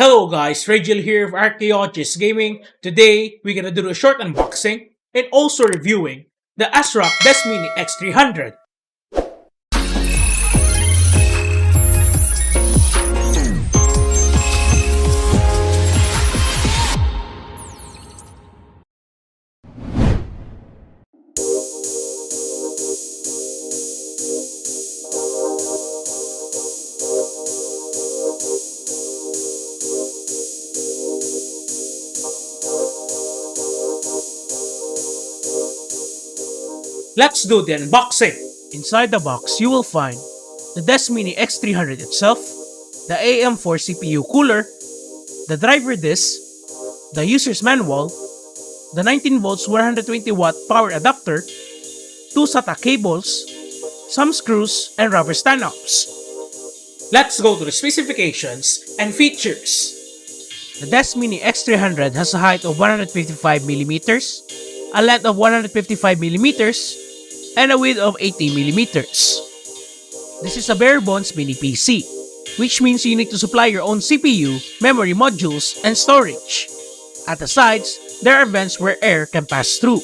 Hello guys, Rachel here of Archaeologist Gaming. Today, we're gonna do a short unboxing and also reviewing the ASRock DeskMini X300. Let's do the unboxing. Inside the box, you will find the DeskMini X300 itself, the AM4 CPU cooler, the driver disc, the user's manual, the 19 volts 120 watt power adapter, 2 SATA cables, some screws, and rubber stand-ups. Let's go to the specifications and features. The DeskMini X300 has a height of 155mm, a length of 155mm, and a width of 80mm. This is a bare bones mini PC, which means you need to supply your own CPU, memory modules, and storage. At the sides, there are vents where air can pass through.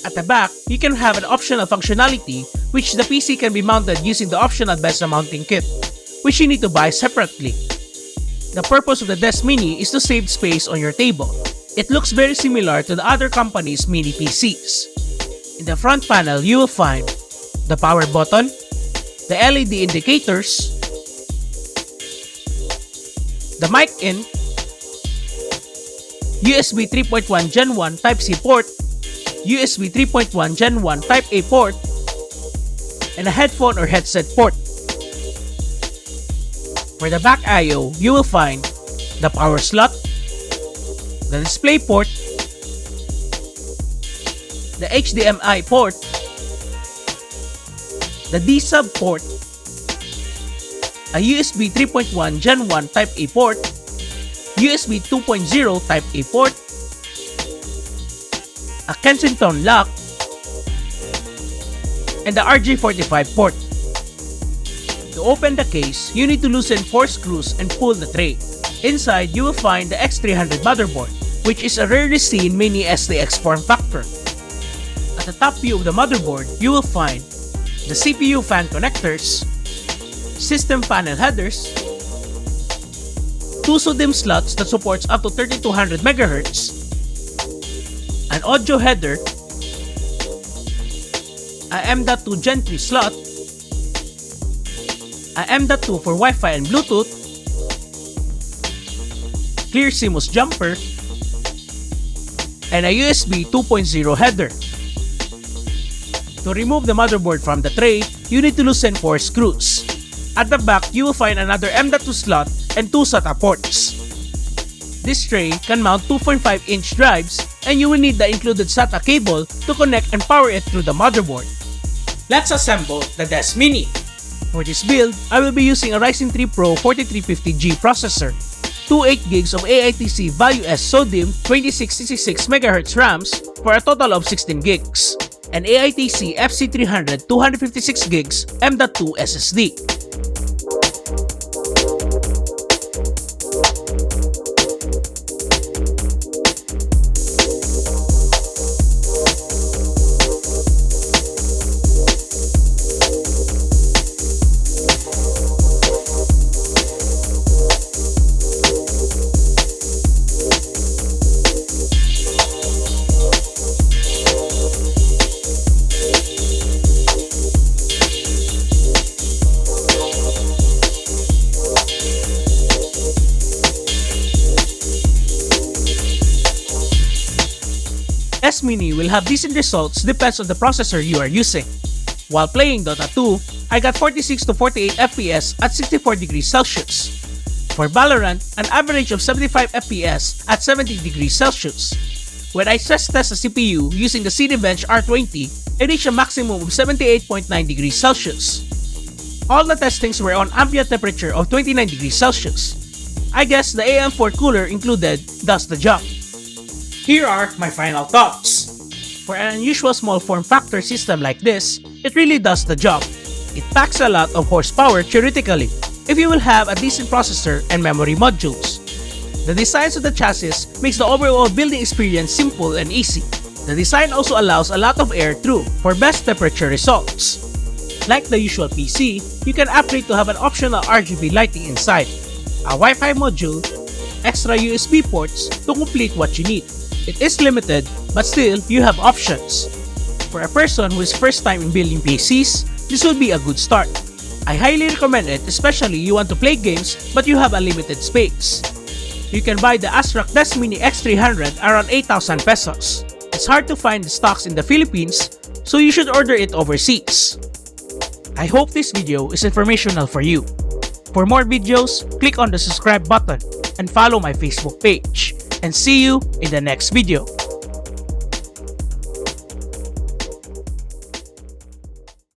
At the back, you can have an optional functionality which the PC can be mounted using the optional Visda mounting kit, which you need to buy separately. The purpose of the DeskMini is to save space on your table. It looks very similar to the other company's mini PCs. In the front panel, you will find the power button, the LED indicators, the mic in, USB 3.1 Gen 1 Type-C port, USB 3.1 Gen 1 Type-A port, and a headphone or headset port. For the back I/O, you will find the power slot, the display port, the HDMI port, the D-sub port, a USB 3.1 Gen 1 Type-A port, USB 2.0 Type-A port, a Kensington lock, and the RJ45 port. To open the case, you need to loosen 4 screws and pull the tray. Inside, you will find the X300 motherboard, which is a rarely seen mini SDX form factor. At the top view of the motherboard, you will find the CPU fan connectors, system panel headers, 2 SODIMM slots that supports up to 3200 MHz, an audio header, a M.2 Gen 3 slot, a M.2 for Wi-Fi and Bluetooth, clear CMOS jumper, and a USB 2.0 header. To remove the motherboard from the tray, you need to loosen 4 screws. At the back, you will find another M.2 slot and 2 SATA ports. This tray can mount 2.5-inch drives, and you will need the included SATA cable to connect and power it through the motherboard. Let's assemble the DeskMini. For this build, I will be using a Ryzen 3 Pro 4350G processor, 2 8GB of AITC Value-S SODIMM 2666 MHz RAMs for a total of 16GB, and AITC FC300 256GB M.2 SSD. DeskMini will have decent results depends on the processor you are using. While playing Dota 2, I got 46 to 48 FPS at 64 degrees Celsius. For Valorant, an average of 75 FPS at 70 degrees Celsius. When I stress test a CPU using the Cinebench R20, I reached a maximum of 78.9 degrees Celsius. All the testings were on ambient temperature of 29 degrees Celsius. I guess the AM4 cooler included does the job. Here are my final thoughts. For an unusual small form factor system like this, it really does the job. It packs a lot of horsepower theoretically, if you will have a decent processor and memory modules. The designs of the chassis makes the overall building experience simple and easy. The design also allows a lot of air through for best temperature results. Like the usual PC, you can upgrade to have an optional RGB lighting inside, a Wi-Fi module, extra USB ports to complete what you need. It is limited, but still, you have options. For a person who is first time in building PCs, this will be a good start. I highly recommend it, especially you want to play games but you have a limited space. You can buy the ASRock DeskMini X300 around 8,000 pesos. It's hard to find the stocks in the Philippines, so you should order it overseas. I hope this video is informational for you. For more videos, click on the subscribe button and follow my Facebook page. And see you in the next video.